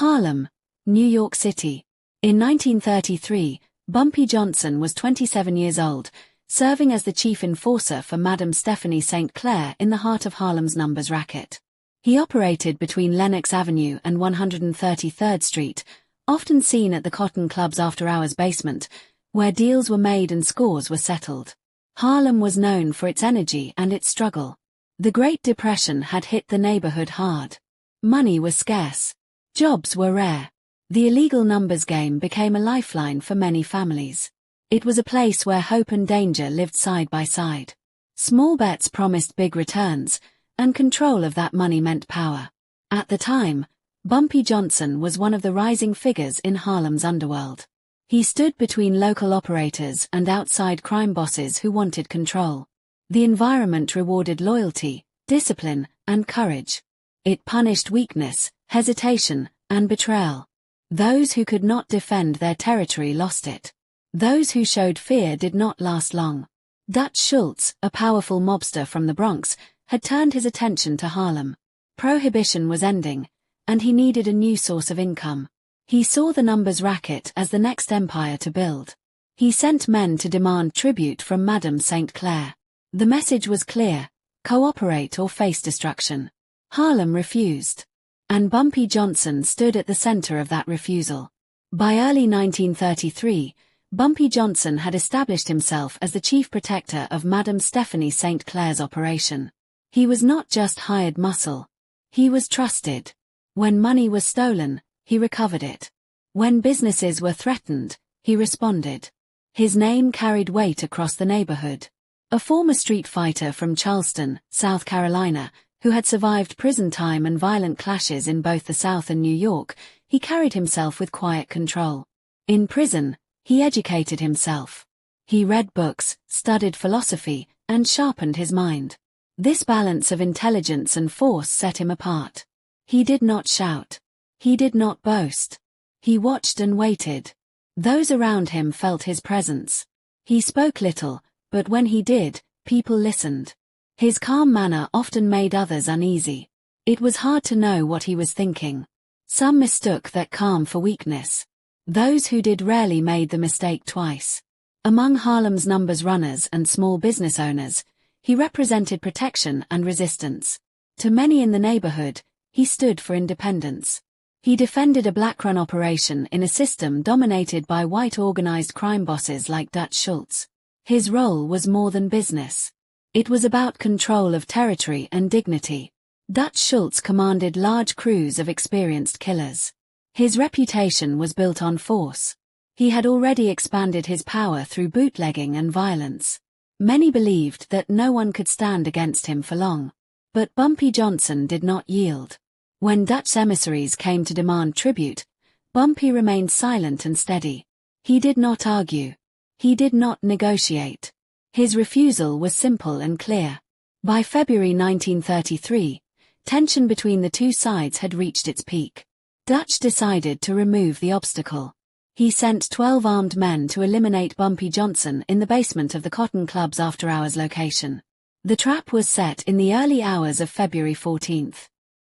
Harlem, New York City. In 1933, Bumpy Johnson was 27 years old, serving as the chief enforcer for Madame Stephanie St. Clair in the heart of Harlem's numbers racket. He operated between Lenox Avenue and 133rd Street, often seen at the Cotton Club's after-hours basement, where deals were made and scores were settled. Harlem was known for its energy and its struggle. The Great Depression had hit the neighborhood hard. Money was scarce. Jobs were rare. The illegal numbers game became a lifeline for many families. It was a place where hope and danger lived side by side. Small bets promised big returns, and control of that money meant power. At the time, Bumpy Johnson was one of the rising figures in Harlem's underworld. He stood between local operators and outside crime bosses who wanted control. The environment rewarded loyalty, discipline, and courage. It punished weakness, hesitation, and betrayal. Those who could not defend their territory lost it. Those who showed fear did not last long. Dutch Schultz, a powerful mobster from the Bronx, had turned his attention to Harlem. Prohibition was ending, and he needed a new source of income. He saw the numbers racket as the next empire to build. He sent men to demand tribute from Madame St. Clair. The message was clear: cooperate or face destruction. Harlem refused. And Bumpy Johnson stood at the center of that refusal. By early 1933, Bumpy Johnson had established himself as the chief protector of Madame Stephanie St. Clair's operation. He was not just hired muscle. He was trusted. When money was stolen, he recovered it. When businesses were threatened, he responded. His name carried weight across the neighborhood. A former street fighter from Charleston, South Carolina, who had survived prison time and violent clashes in both the South and New York, he carried himself with quiet control. In prison, he educated himself. He read books, studied philosophy, and sharpened his mind. This balance of intelligence and force set him apart. He did not shout. He did not boast. He watched and waited. Those around him felt his presence. He spoke little, but when he did, people listened. His calm manner often made others uneasy. It was hard to know what he was thinking. Some mistook that calm for weakness. Those who did rarely made the mistake twice. Among Harlem's numbers runners and small business owners, he represented protection and resistance. To many in the neighborhood, he stood for independence. He defended a black-run operation in a system dominated by white organized crime bosses like Dutch Schultz. His role was more than business. It was about control of territory and dignity. Dutch Schultz commanded large crews of experienced killers. His reputation was built on force. He had already expanded his power through bootlegging and violence. Many believed that no one could stand against him for long. But Bumpy Johnson did not yield. When Dutch emissaries came to demand tribute, Bumpy remained silent and steady. He did not argue. He did not negotiate. His refusal was simple and clear. By February 1933, tension between the two sides had reached its peak. Dutch decided to remove the obstacle. He sent 12 armed men to eliminate Bumpy Johnson in the basement of the Cotton Club's after-hours location. The trap was set in the early hours of February 14.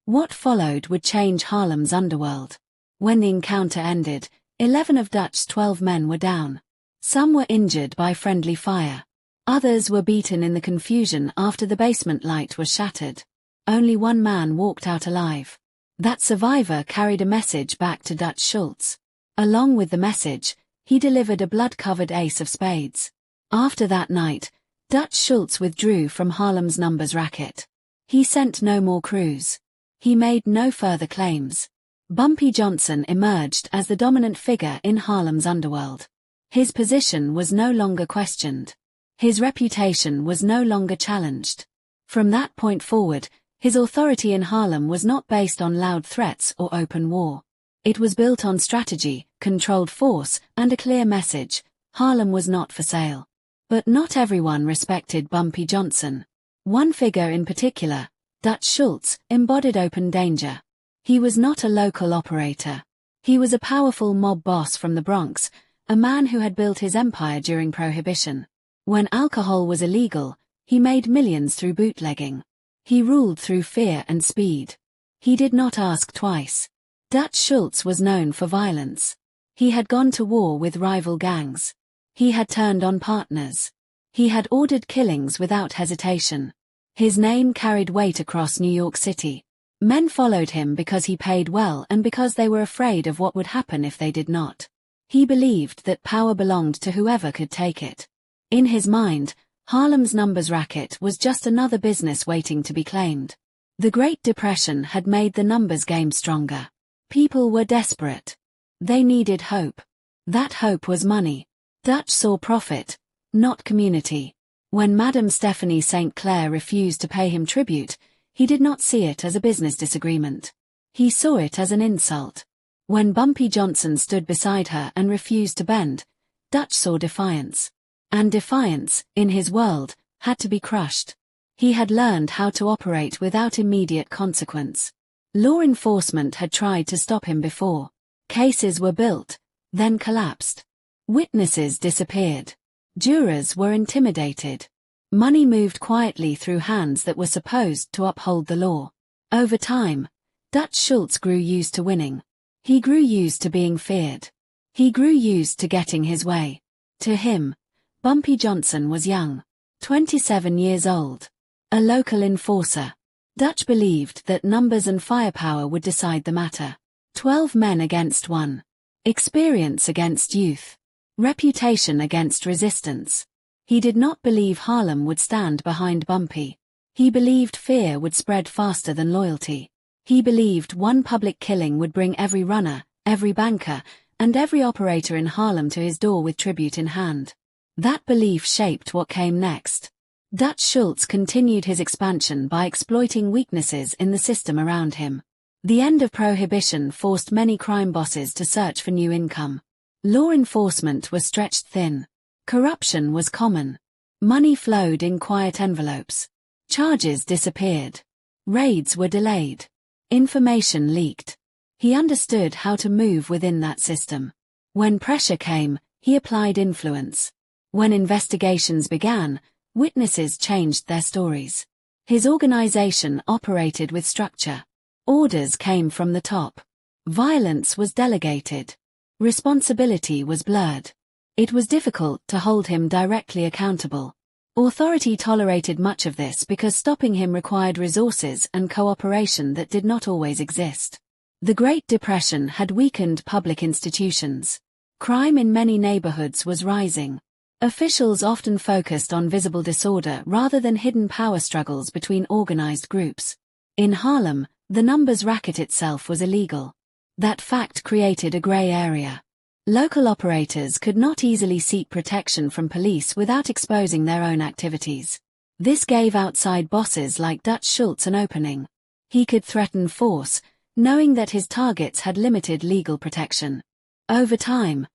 What followed would change Harlem's underworld. When the encounter ended, 11 of Dutch's 12 men were down. Some were injured by friendly fire. Others were beaten in the confusion after the basement light was shattered. Only one man walked out alive. That survivor carried a message back to Dutch Schultz. Along with the message, he delivered a blood-covered ace of spades. After that night, Dutch Schultz withdrew from Harlem's numbers racket. He sent no more crews. He made no further claims. Bumpy Johnson emerged as the dominant figure in Harlem's underworld. His position was no longer questioned. His reputation was no longer challenged. From that point forward, his authority in Harlem was not based on loud threats or open war. It was built on strategy, controlled force, and a clear message: Harlem was not for sale. But not everyone respected Bumpy Johnson. One figure in particular, Dutch Schultz, embodied open danger. He was not a local operator. He was a powerful mob boss from the Bronx, a man who had built his empire during Prohibition. When alcohol was illegal, he made millions through bootlegging. He ruled through fear and speed. He did not ask twice. Dutch Schultz was known for violence. He had gone to war with rival gangs. He had turned on partners. He had ordered killings without hesitation. His name carried weight across New York City. Men followed him because he paid well and because they were afraid of what would happen if they did not. He believed that power belonged to whoever could take it. In his mind, Harlem's numbers racket was just another business waiting to be claimed. The Great Depression had made the numbers game stronger. People were desperate. They needed hope. That hope was money. Dutch saw profit, not community. When Madame Stephanie St. Clair refused to pay him tribute, he did not see it as a business disagreement. He saw it as an insult. When Bumpy Johnson stood beside her and refused to bend, Dutch saw defiance. And defiance, in his world, had to be crushed. He had learned how to operate without immediate consequence. Law enforcement had tried to stop him before. Cases were built, then collapsed. Witnesses disappeared. Jurors were intimidated. Money moved quietly through hands that were supposed to uphold the law. Over time, Dutch Schultz grew used to winning. He grew used to being feared. He grew used to getting his way. To him, Bumpy Johnson was young, 27 years old. A local enforcer. Dutch believed that numbers and firepower would decide the matter. 12 men against 1. Experience against youth. Reputation against resistance. He did not believe Harlem would stand behind Bumpy. He believed fear would spread faster than loyalty. He believed one public killing would bring every runner, every banker, and every operator in Harlem to his door with tribute in hand. That belief shaped what came next. Dutch Schultz continued his expansion by exploiting weaknesses in the system around him. The end of prohibition forced many crime bosses to search for new income. Law enforcement was stretched thin. Corruption was common. Money flowed in quiet envelopes. Charges disappeared. Raids were delayed. Information leaked. He understood how to move within that system. When pressure came, he applied influence. When investigations began, witnesses changed their stories. His organization operated with structure. Orders came from the top. Violence was delegated. Responsibility was blurred. It was difficult to hold him directly accountable. Authority tolerated much of this because stopping him required resources and cooperation that did not always exist. The Great Depression had weakened public institutions. Crime in many neighborhoods was rising. Officials often focused on visible disorder rather than hidden power struggles between organized groups. In Harlem, the numbers racket itself was illegal. That fact created a gray area. Local operators could not easily seek protection from police without exposing their own activities. This gave outside bosses like Dutch Schultz an opening. He could threaten force, knowing that his targets had limited legal protection. Over time,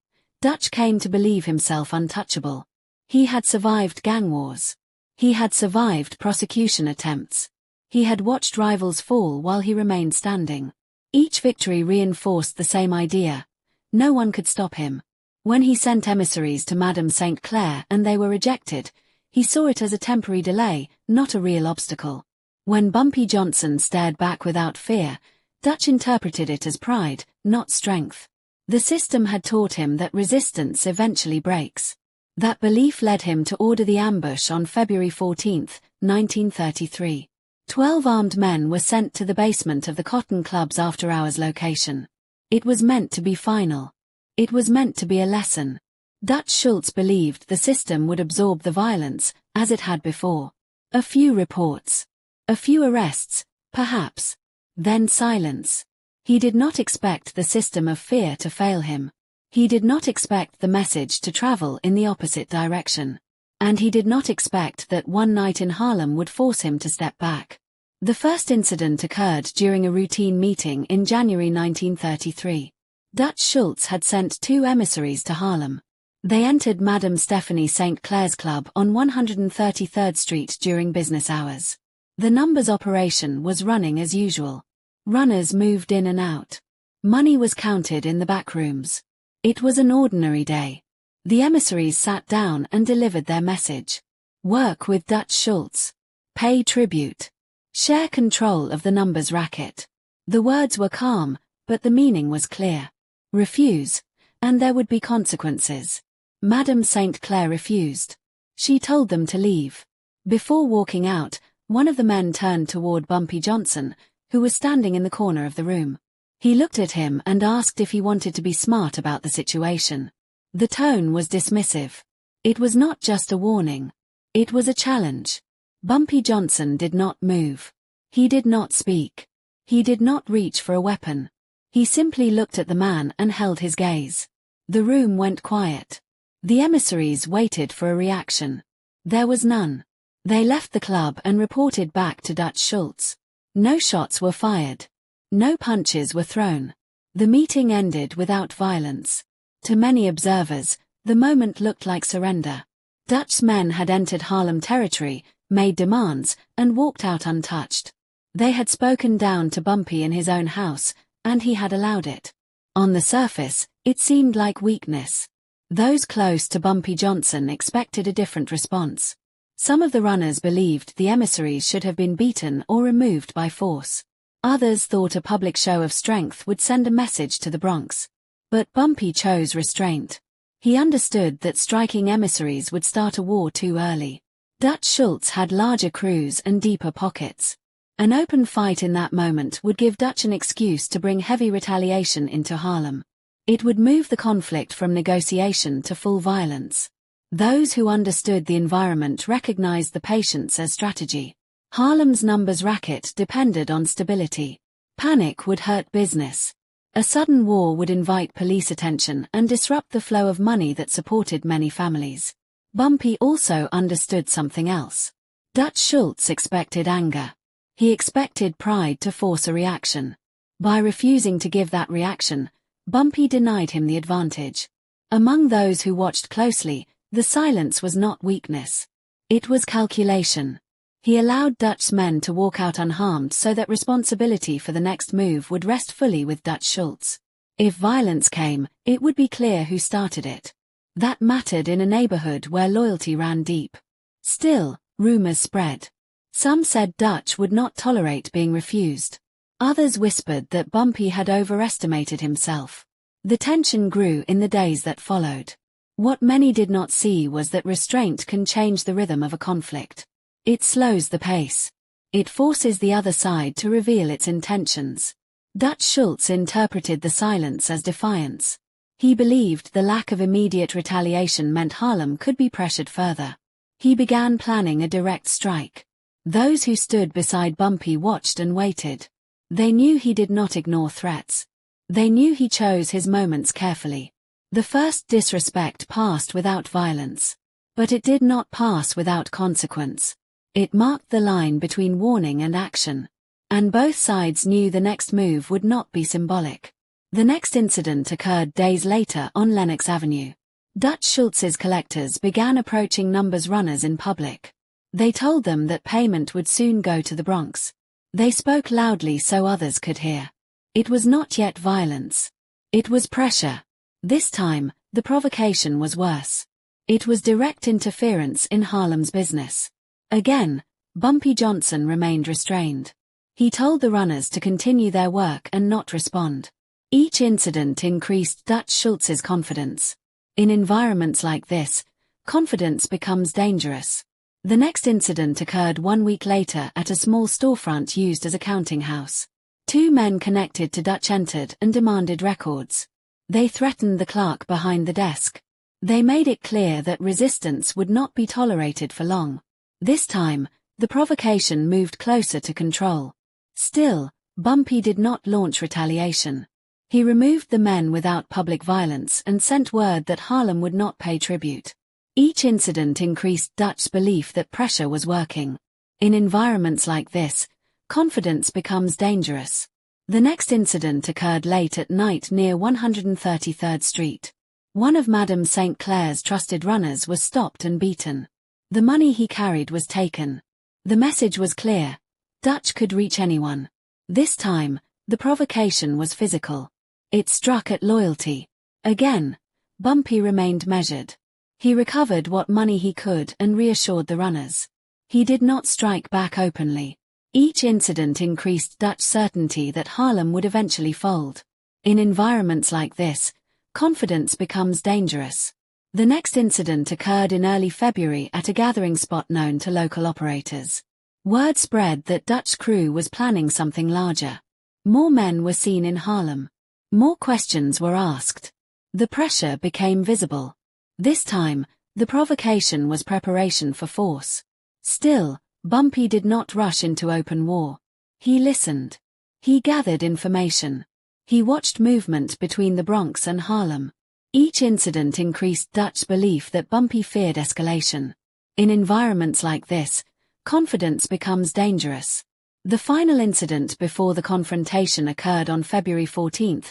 Dutch came to believe himself untouchable. He had survived gang wars. He had survived prosecution attempts. He had watched rivals fall while he remained standing. Each victory reinforced the same idea. No one could stop him. When he sent emissaries to Madame St. Clair and they were rejected, he saw it as a temporary delay, not a real obstacle. When Bumpy Johnson stared back without fear, Dutch interpreted it as pride, not strength. The system had taught him that resistance eventually breaks. That belief led him to order the ambush on February 14, 1933. 12 armed men were sent to the basement of the Cotton Club's after-hours location. It was meant to be final. It was meant to be a lesson. Dutch Schultz believed the system would absorb the violence, as it had before. A few reports. A few arrests, perhaps. Then silence. He did not expect the system of fear to fail him. He did not expect the message to travel in the opposite direction. And he did not expect that one night in Harlem would force him to step back. The first incident occurred during a routine meeting in January 1933. Dutch Schultz had sent 2 emissaries to Harlem. They entered Madame Stephanie St. Clair's club on 133rd Street during business hours. The numbers operation was running as usual. Runners moved in and out. Money was counted in the back rooms. It was an ordinary day. The emissaries sat down and delivered their message. Work with Dutch Schultz. Pay tribute. Share control of the numbers racket. The words were calm, but the meaning was clear. Refuse, and there would be consequences. Madame St. Clair refused. She told them to leave. Before walking out, one of the men turned toward Bumpy Johnson, who was standing in the corner of the room. He looked at him and asked if he wanted to be smart about the situation. The tone was dismissive. It was not just a warning. It was a challenge. Bumpy Johnson did not move. He did not speak. He did not reach for a weapon. He simply looked at the man and held his gaze. The room went quiet. The emissaries waited for a reaction. There was none. They left the club and reported back to Dutch Schultz. No shots were fired. No punches were thrown. The meeting ended without violence. To many observers, the moment looked like surrender. Dutch's men had entered Harlem territory, made demands, and walked out untouched. They had spoken down to Bumpy in his own house, and he had allowed it. On the surface, it seemed like weakness. Those close to Bumpy Johnson expected a different response. Some of the runners believed the emissaries should have been beaten or removed by force. Others thought a public show of strength would send a message to the Bronx. But Bumpy chose restraint. He understood that striking emissaries would start a war too early. Dutch Schultz had larger crews and deeper pockets. An open fight in that moment would give Dutch an excuse to bring heavy retaliation into Harlem. It would move the conflict from negotiation to full violence. Those who understood the environment recognized the patience as strategy. Harlem's numbers racket depended on stability. Panic would hurt business. A sudden war would invite police attention and disrupt the flow of money that supported many families. Bumpy also understood something else. Dutch Schultz expected anger. He expected pride to force a reaction. By refusing to give that reaction, Bumpy denied him the advantage. Among those who watched closely, the silence was not weakness. It was calculation. He allowed Dutch's men to walk out unharmed so that responsibility for the next move would rest fully with Dutch Schultz. If violence came, it would be clear who started it. That mattered in a neighborhood where loyalty ran deep. Still, rumors spread. Some said Dutch would not tolerate being refused. Others whispered that Bumpy had overestimated himself. The tension grew in the days that followed. What many did not see was that restraint can change the rhythm of a conflict. It slows the pace. It forces the other side to reveal its intentions. Dutch Schultz interpreted the silence as defiance. He believed the lack of immediate retaliation meant Harlem could be pressured further. He began planning a direct strike. Those who stood beside Bumpy watched and waited. They knew he did not ignore threats. They knew he chose his moments carefully. The first disrespect passed without violence. But it did not pass without consequence. It marked the line between warning and action. And both sides knew the next move would not be symbolic. The next incident occurred days later on Lenox Avenue. Dutch Schultz's collectors began approaching numbers runners in public. They told them that payment would soon go to the Bronx. They spoke loudly so others could hear. It was not yet violence. It was pressure. This time, the provocation was worse. It was direct interference in Harlem's business. Again, Bumpy Johnson remained restrained. He told the runners to continue their work and not respond. Each incident increased Dutch Schultz's confidence. In environments like this, confidence becomes dangerous. The next incident occurred 1 week later at a small storefront used as a counting house. Two men connected to Dutch entered and demanded records. They threatened the clerk behind the desk. They made it clear that resistance would not be tolerated for long. This time, the provocation moved closer to control. Still, Bumpy did not launch retaliation. He removed the men without public violence and sent word that Harlem would not pay tribute. Each incident increased Dutch's belief that pressure was working. In environments like this, confidence becomes dangerous. The next incident occurred late at night near 133rd Street. One of Madame St. Clair's trusted runners was stopped and beaten. The money he carried was taken. The message was clear. Dutch could reach anyone. This time, the provocation was physical. It struck at loyalty. Again, Bumpy remained measured. He recovered what money he could and reassured the runners. He did not strike back openly. Each incident increased Dutch's certainty that Harlem would eventually fold. In environments like this, confidence becomes dangerous. The next incident occurred in early February at a gathering spot known to local operators. Word spread that Dutch crew was planning something larger. More men were seen in Harlem. More questions were asked. The pressure became visible. This time, the provocation was preparation for force. Still, Bumpy did not rush into open war. He listened. He gathered information. He watched movement between the Bronx and Harlem. Each incident increased Dutch's belief that Bumpy feared escalation. In environments like this, confidence becomes dangerous. The final incident before the confrontation occurred on February 14,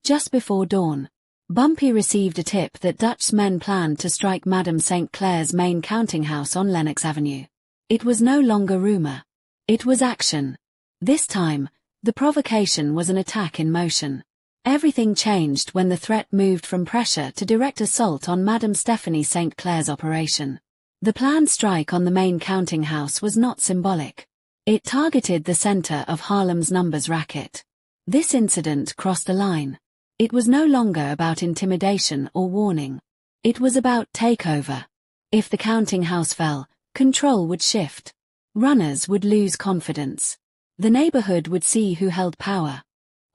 just before dawn. Bumpy received a tip that Dutch's men planned to strike Madame St. Clair's main counting house on Lenox Avenue. It was no longer rumor. It was action. This time, the provocation was an attack in motion. Everything changed when the threat moved from pressure to direct assault on Madame Stephanie St. Clair's operation. The planned strike on the main counting house was not symbolic. It targeted the center of Harlem's numbers racket. This incident crossed a line. It was no longer about intimidation or warning. It was about takeover. If the counting house fell, control would shift. Runners would lose confidence. The neighborhood would see who held power.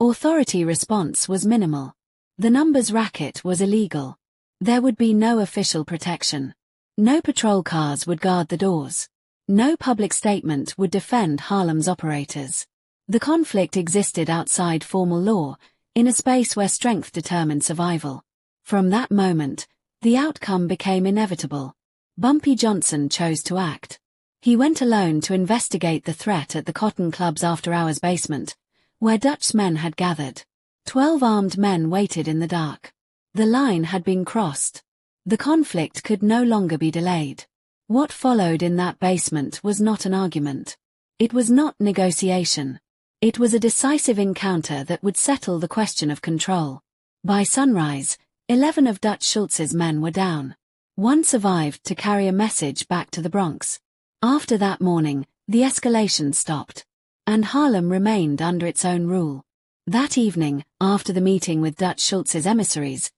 Authority response was minimal. The numbers racket was illegal. There would be no official protection. No patrol cars would guard the doors. No public statement would defend Harlem's operators. The conflict existed outside formal law, in a space where strength determined survival. From that moment, the outcome became inevitable. Bumpy Johnson chose to act. He went alone to investigate the threat at the Cotton Club's after-hours basement, where Dutch's men had gathered. 12 armed men waited in the dark. The line had been crossed. The conflict could no longer be delayed. What followed in that basement was not an argument. It was not negotiation. It was a decisive encounter that would settle the question of control. By sunrise, 11 of Dutch Schultz's men were down. One survived to carry a message back to the Bronx. After that morning, the escalation stopped. And Harlem remained under its own rule. That evening, after the meeting with Dutch Schultz's emissaries,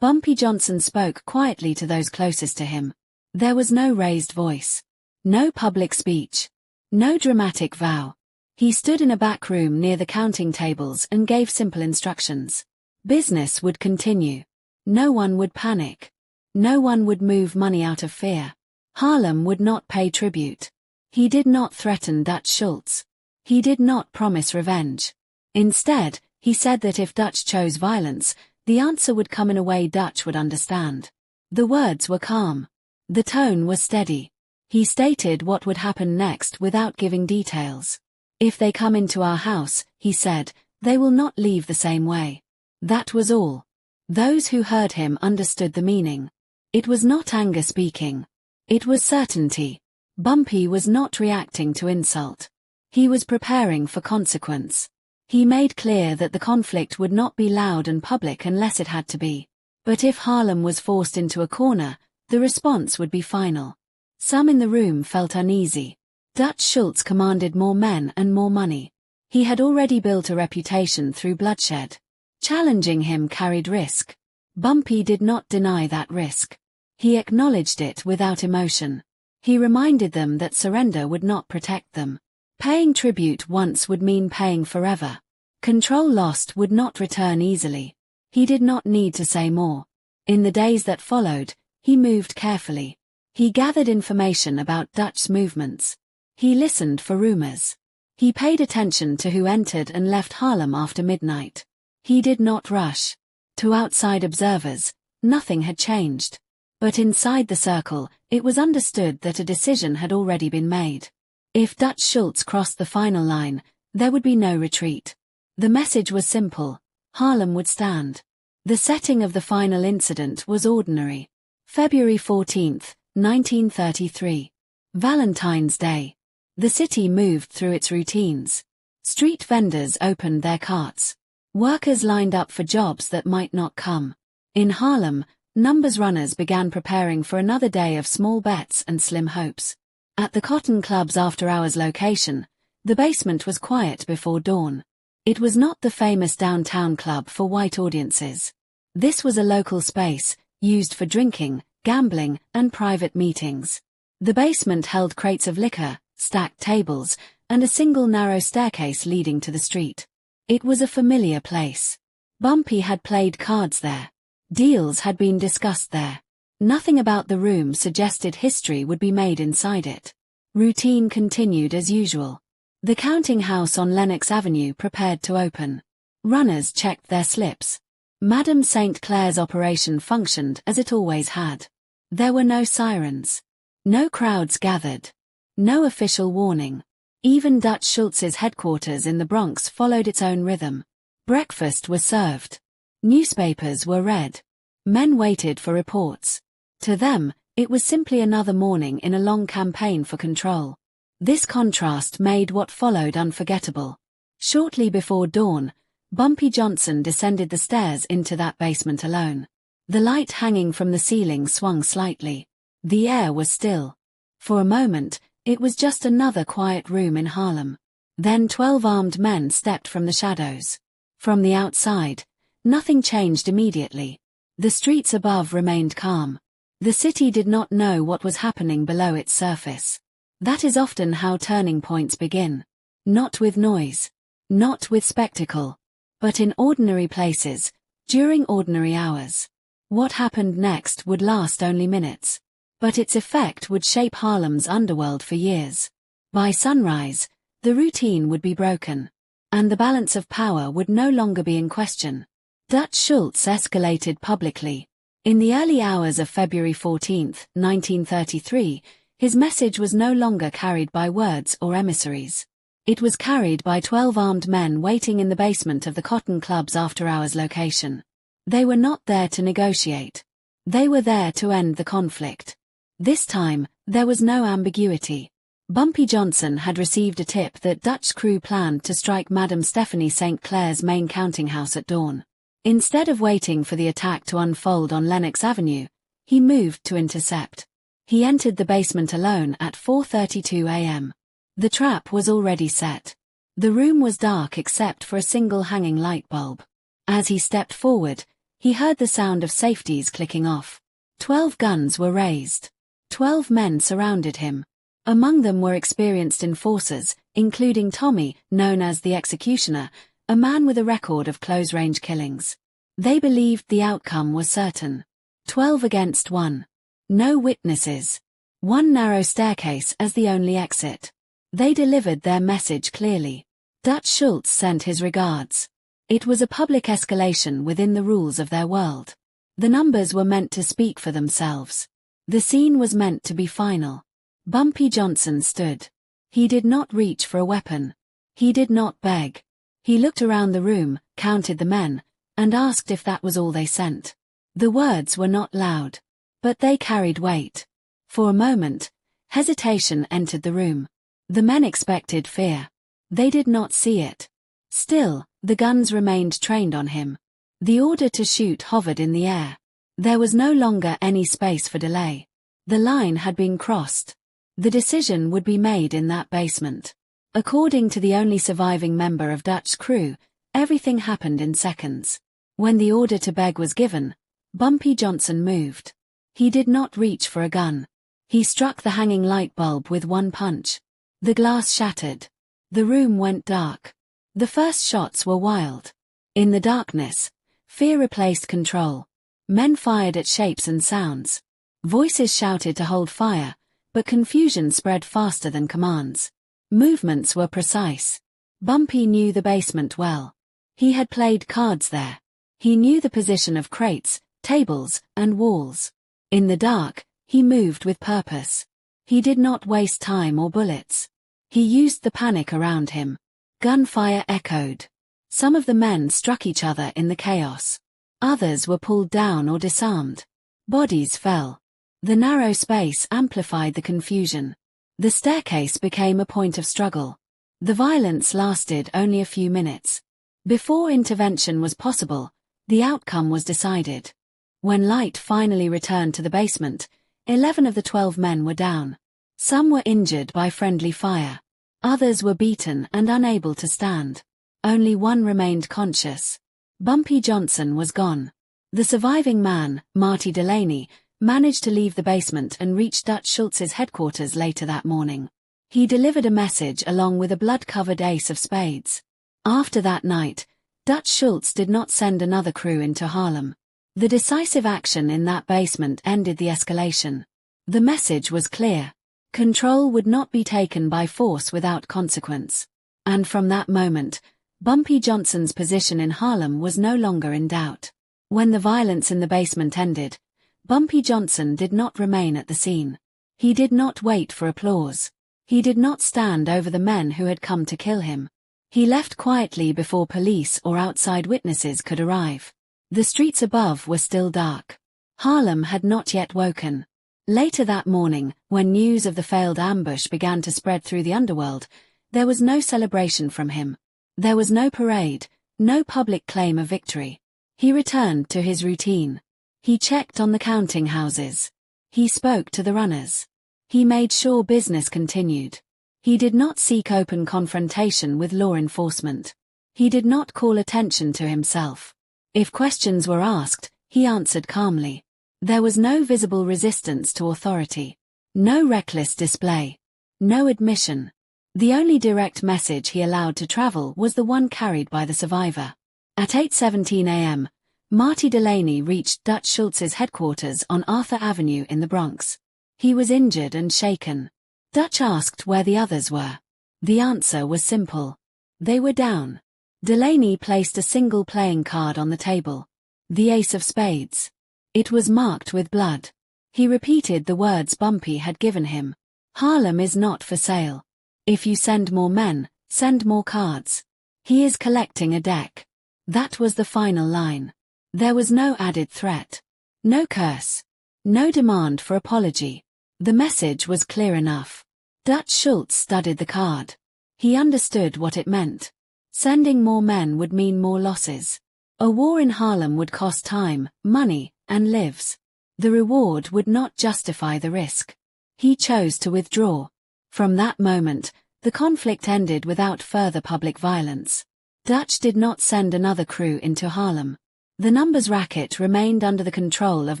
Bumpy Johnson spoke quietly to those closest to him. There was no raised voice. No public speech. No dramatic vow. He stood in a back room near the counting tables and gave simple instructions. Business would continue. No one would panic. No one would move money out of fear. Harlem would not pay tribute. He did not threaten Dutch Schultz. He did not promise revenge. Instead, he said that if Dutch chose violence, the answer would come in a way Dutch would understand. The words were calm. The tone was steady. He stated what would happen next without giving details. If they come into our house, he said, they will not leave the same way. That was all. Those who heard him understood the meaning. It was not anger speaking. It was certainty. Bumpy was not reacting to insult. He was preparing for consequence. He made clear that the conflict would not be loud and public unless it had to be. But if Harlem was forced into a corner, the response would be final. Some in the room felt uneasy. Dutch Schultz commanded more men and more money. He had already built a reputation through bloodshed. Challenging him carried risk. Bumpy did not deny that risk. He acknowledged it without emotion. He reminded them that surrender would not protect them. Paying tribute once would mean paying forever. Control lost would not return easily. He did not need to say more. In the days that followed, he moved carefully. He gathered information about Dutch's movements. He listened for rumors. He paid attention to who entered and left Harlem after midnight. He did not rush. To outside observers, nothing had changed. But inside the circle, it was understood that a decision had already been made. If Dutch Schultz crossed the final line, there would be no retreat. The message was simple: Harlem would stand. The setting of the final incident was ordinary. February 14, 1933. Valentine's Day. The city moved through its routines. Street vendors opened their carts. Workers lined up for jobs that might not come. In Harlem, numbers runners began preparing for another day of small bets and slim hopes. At the Cotton Club's after-hours location, the basement was quiet before dawn. It was not the famous downtown club for white audiences. This was a local space, used for drinking, gambling, and private meetings. The basement held crates of liquor, stacked tables, and a single narrow staircase leading to the street. It was a familiar place. Bumpy had played cards there. Deals had been discussed there. Nothing about the room suggested history would be made inside it. Routine continued as usual. The counting house on Lenox Avenue prepared to open. Runners checked their slips. Madame St. Clair's operation functioned as it always had. There were no sirens. No crowds gathered. No official warning. Even Dutch Schultz's headquarters in the Bronx followed its own rhythm. Breakfast was served. Newspapers were read. Men waited for reports. To them, it was simply another morning in a long campaign for control. This contrast made what followed unforgettable. Shortly before dawn, Bumpy Johnson descended the stairs into that basement alone. The light hanging from the ceiling swung slightly. The air was still. For a moment, it was just another quiet room in Harlem. Then 12 armed men stepped from the shadows. From the outside, nothing changed immediately. The streets above remained calm. The city did not know what was happening below its surface. That is often how turning points begin. Not with noise. Not with spectacle. But in ordinary places, during ordinary hours. What happened next would last only minutes. But its effect would shape Harlem's underworld for years. By sunrise, the routine would be broken. And the balance of power would no longer be in question. Dutch Schultz escalated publicly. In the early hours of February 14, 1933, his message was no longer carried by words or emissaries. It was carried by 12 armed men waiting in the basement of the Cotton Club's after-hours location. They were not there to negotiate. They were there to end the conflict. This time, there was no ambiguity. Bumpy Johnson had received a tip that Dutch crew planned to strike Madame Stephanie St. Clair's main counting house at dawn. Instead of waiting for the attack to unfold on Lenox Avenue, he moved to intercept. He entered the basement alone at 4:32 a.m. The trap was already set. The room was dark except for a single hanging light bulb. As he stepped forward, he heard the sound of safeties clicking off. 12 guns were raised. 12 men surrounded him. Among them were experienced enforcers, including Tommy, known as the Executioner, a man with a record of close-range killings. They believed the outcome was certain. 12 against 1. No witnesses. One narrow staircase as the only exit. They delivered their message clearly. Dutch Schultz sent his regards. It was a public escalation within the rules of their world. The numbers were meant to speak for themselves. The scene was meant to be final. Bumpy Johnson stood. He did not reach for a weapon. He did not beg. He looked around the room, counted the men, and asked if that was all they sent. The words were not loud. But they carried weight. For a moment, hesitation entered the room. The men expected fear. They did not see it. Still, the guns remained trained on him. The order to shoot hovered in the air. There was no longer any space for delay. The line had been crossed. The decision would be made in that basement. According to the only surviving member of Dutch's crew, everything happened in seconds. When the order to beg was given, Bumpy Johnson moved. He did not reach for a gun. He struck the hanging light bulb with one punch. The glass shattered. The room went dark. The first shots were wild. In the darkness, fear replaced control. Men fired at shapes and sounds. Voices shouted to hold fire, but confusion spread faster than commands. Movements were precise. Bumpy knew the basement well. He had played cards there. He knew the position of crates, tables, and walls. In the dark, he moved with purpose. He did not waste time or bullets. He used the panic around him. Gunfire echoed. Some of the men struck each other in the chaos. Others were pulled down or disarmed. Bodies fell. The narrow space amplified the confusion. The staircase became a point of struggle. The violence lasted only a few minutes. Before intervention was possible, the outcome was decided. When light finally returned to the basement, 11 of the 12 men were down. Some were injured by friendly fire. Others were beaten and unable to stand. Only one remained conscious. Bumpy Johnson was gone. The surviving man, Marty Delaney, managed to leave the basement and reach Dutch Schultz's headquarters later that morning. He delivered a message along with a blood-covered ace of spades. After that night, Dutch Schultz did not send another crew into Harlem. The decisive action in that basement ended the escalation. The message was clear. Control would not be taken by force without consequence. And from that moment, Bumpy Johnson's position in Harlem was no longer in doubt. When the violence in the basement ended, Bumpy Johnson did not remain at the scene. He did not wait for applause. He did not stand over the men who had come to kill him. He left quietly before police or outside witnesses could arrive. The streets above were still dark. Harlem had not yet woken. Later that morning, when news of the failed ambush began to spread through the underworld, there was no celebration from him. There was no parade, no public claim of victory. He returned to his routine. He checked on the counting houses. He spoke to the runners. He made sure business continued. He did not seek open confrontation with law enforcement. He did not call attention to himself. If questions were asked, he answered calmly. There was no visible resistance to authority. No reckless display. No admission. The only direct message he allowed to travel was the one carried by the survivor. At 8:17 a.m., Marty Delaney reached Dutch Schultz's headquarters on Arthur Avenue in the Bronx. He was injured and shaken. Dutch asked where the others were. The answer was simple. They were down. Delaney placed a single playing card on the table. The ace of spades. It was marked with blood. He repeated the words Bumpy had given him. Harlem is not for sale. If you send more men, send more cards. He is collecting a deck. That was the final line. There was no added threat. No curse. No demand for apology. The message was clear enough. Dutch Schultz studied the card. He understood what it meant. Sending more men would mean more losses. A war in Harlem would cost time, money, and lives. The reward would not justify the risk. He chose to withdraw. From that moment, the conflict ended without further public violence. Dutch did not send another crew into Harlem. The numbers racket remained under the control of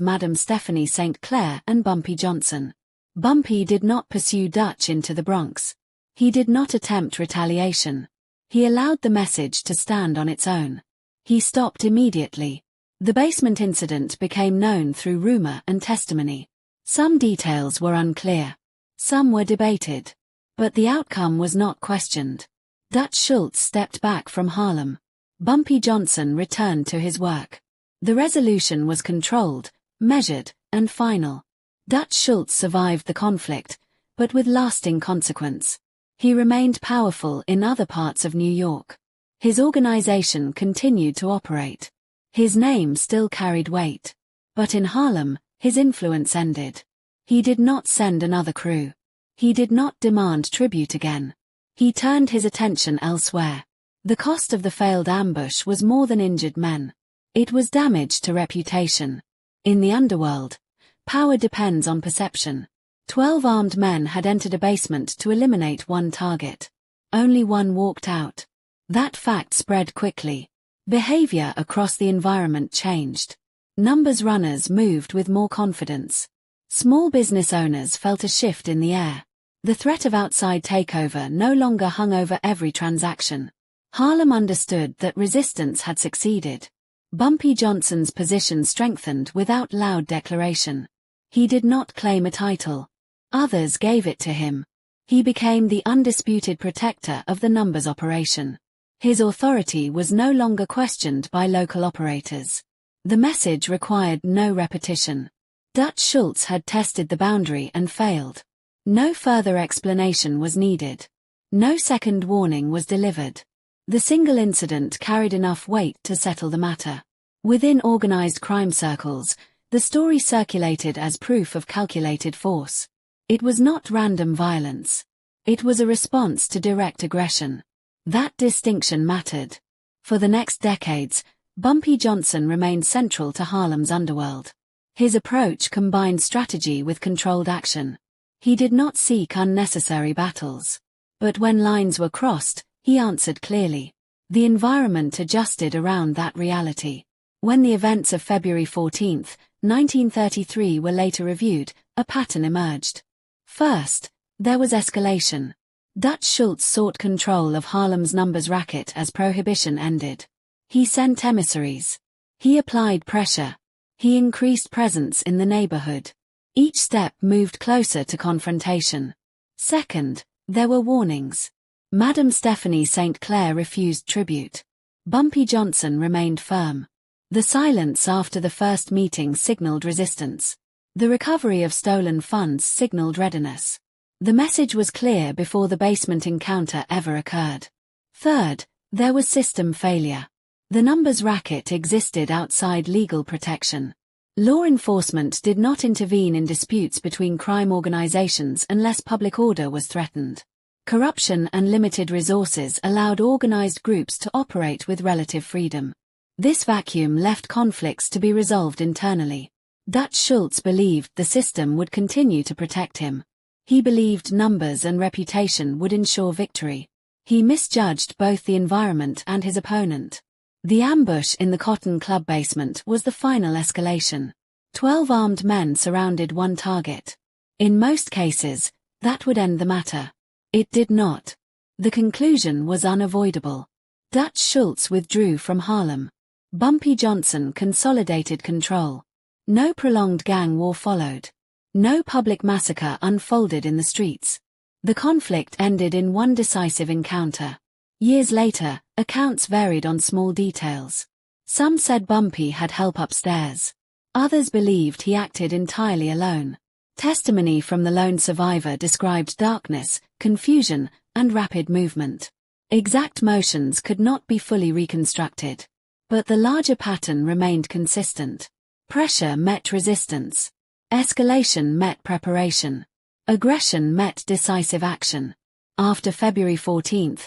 Madame Stephanie St. Clair and Bumpy Johnson. Bumpy did not pursue Dutch into the Bronx. He did not attempt retaliation. He allowed the message to stand on its own. He stopped immediately. The basement incident became known through rumor and testimony. Some details were unclear. Some were debated. But the outcome was not questioned. Dutch Schultz stepped back from Harlem. Bumpy Johnson returned to his work. The resolution was controlled, measured, and final. Dutch Schultz survived the conflict, but with lasting consequence. He remained powerful in other parts of New York. His organization continued to operate. His name still carried weight. But in Harlem, his influence ended. He did not send another crew. He did not demand tribute again. He turned his attention elsewhere. The cost of the failed ambush was more than injured men. It was damage to reputation. In the underworld, power depends on perception. 12 armed men had entered a basement to eliminate one target. Only one walked out. That fact spread quickly. Behavior across the environment changed. Numbers runners moved with more confidence. Small business owners felt a shift in the air. The threat of outside takeover no longer hung over every transaction. Harlem understood that resistance had succeeded. Bumpy Johnson's position strengthened without loud declaration. He did not claim a title. Others gave it to him. He became the undisputed protector of the numbers operation. His authority was no longer questioned by local operators. The message required no repetition. Dutch Schultz had tested the boundary and failed. No further explanation was needed. No second warning was delivered. The single incident carried enough weight to settle the matter. Within organized crime circles, the story circulated as proof of calculated force. It was not random violence. It was a response to direct aggression. That distinction mattered. For the next decades, Bumpy Johnson remained central to Harlem's underworld. His approach combined strategy with controlled action. He did not seek unnecessary battles. But when lines were crossed, he answered clearly. The environment adjusted around that reality. When the events of February 14, 1933 were later reviewed, a pattern emerged. First, there was escalation. Dutch Schultz sought control of Harlem's numbers racket as prohibition ended. He sent emissaries. He applied pressure. He increased presence in the neighborhood. Each step moved closer to confrontation. Second, there were warnings. Madame Stephanie St. Clair refused tribute. Bumpy Johnson remained firm. The silence after the first meeting signaled resistance. The recovery of stolen funds signaled readiness. The message was clear before the basement encounter ever occurred. Third, there was system failure. The numbers racket existed outside legal protection. Law enforcement did not intervene in disputes between crime organizations unless public order was threatened. Corruption and limited resources allowed organized groups to operate with relative freedom. This vacuum left conflicts to be resolved internally. Dutch Schultz believed the system would continue to protect him. He believed numbers and reputation would ensure victory. He misjudged both the environment and his opponent. The ambush in the Cotton Club basement was the final escalation. 12 armed men surrounded one target. In most cases, that would end the matter. It did not. The conclusion was unavoidable. Dutch Schultz withdrew from Harlem. Bumpy Johnson consolidated control. No prolonged gang war followed. No public massacre unfolded in the streets. The conflict ended in one decisive encounter. Years later, accounts varied on small details. Some said Bumpy had help upstairs. Others believed he acted entirely alone. Testimony from the lone survivor described darkness, confusion, and rapid movement. Exact motions could not be fully reconstructed. But the larger pattern remained consistent. Pressure met resistance. Escalation met preparation. Aggression met decisive action. After February 14,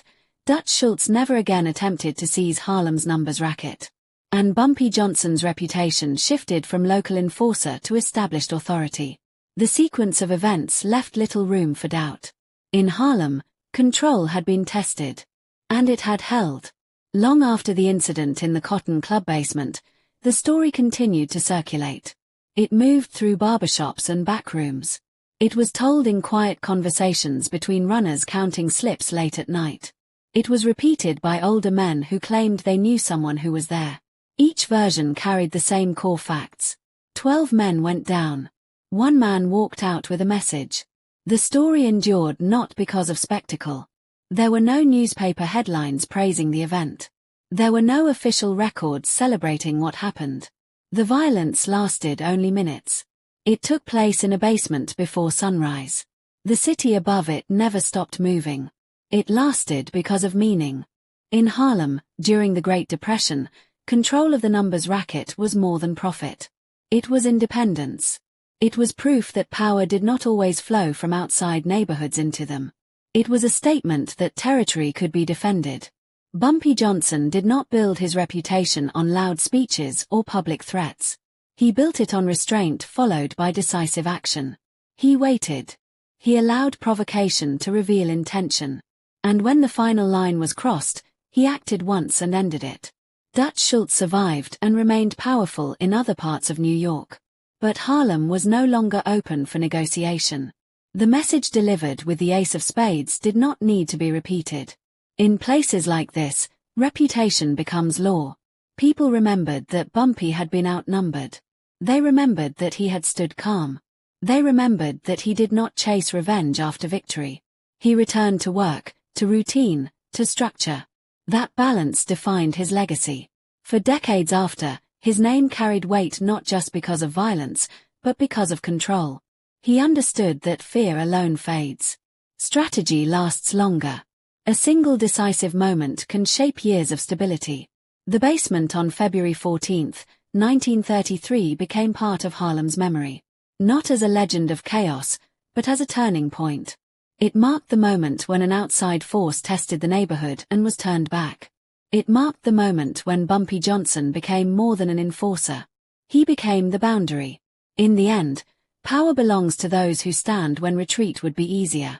Dutch Schultz never again attempted to seize Harlem's numbers racket. And Bumpy Johnson's reputation shifted from local enforcer to established authority. The sequence of events left little room for doubt. In Harlem, control had been tested. And it had held. Long after the incident in the Cotton Club basement, the story continued to circulate. It moved through barbershops and backrooms. It was told in quiet conversations between runners counting slips late at night. It was repeated by older men who claimed they knew someone who was there. Each version carried the same core facts. 12 men went down. One man walked out with a message. The story endured not because of spectacle. There were no newspaper headlines praising the event. There were no official records celebrating what happened. The violence lasted only minutes. It took place in a basement before sunrise. The city above it never stopped moving. It lasted because of meaning. In Harlem, during the Great Depression, control of the numbers racket was more than profit. It was independence. It was proof that power did not always flow from outside neighborhoods into them. It was a statement that territory could be defended. Bumpy Johnson did not build his reputation on loud speeches or public threats. He built it on restraint followed by decisive action. He waited. He allowed provocation to reveal intention. And when the final line was crossed, he acted once and ended it. Dutch Schultz survived and remained powerful in other parts of New York. But Harlem was no longer open for negotiation. The message delivered with the ace of spades did not need to be repeated. In places like this, reputation becomes law. People remembered that Bumpy had been outnumbered. They remembered that he had stood calm. They remembered that he did not chase revenge after victory. He returned to work, to routine, to structure. That balance defined his legacy. For decades after, his name carried weight not just because of violence, but because of control. He understood that fear alone fades. Strategy lasts longer. A single decisive moment can shape years of stability. The basement on February 14, 1933 became part of Harlem's memory. Not as a legend of chaos, but as a turning point. It marked the moment when an outside force tested the neighborhood and was turned back. It marked the moment when Bumpy Johnson became more than an enforcer. He became the boundary. In the end, power belongs to those who stand when retreat would be easier.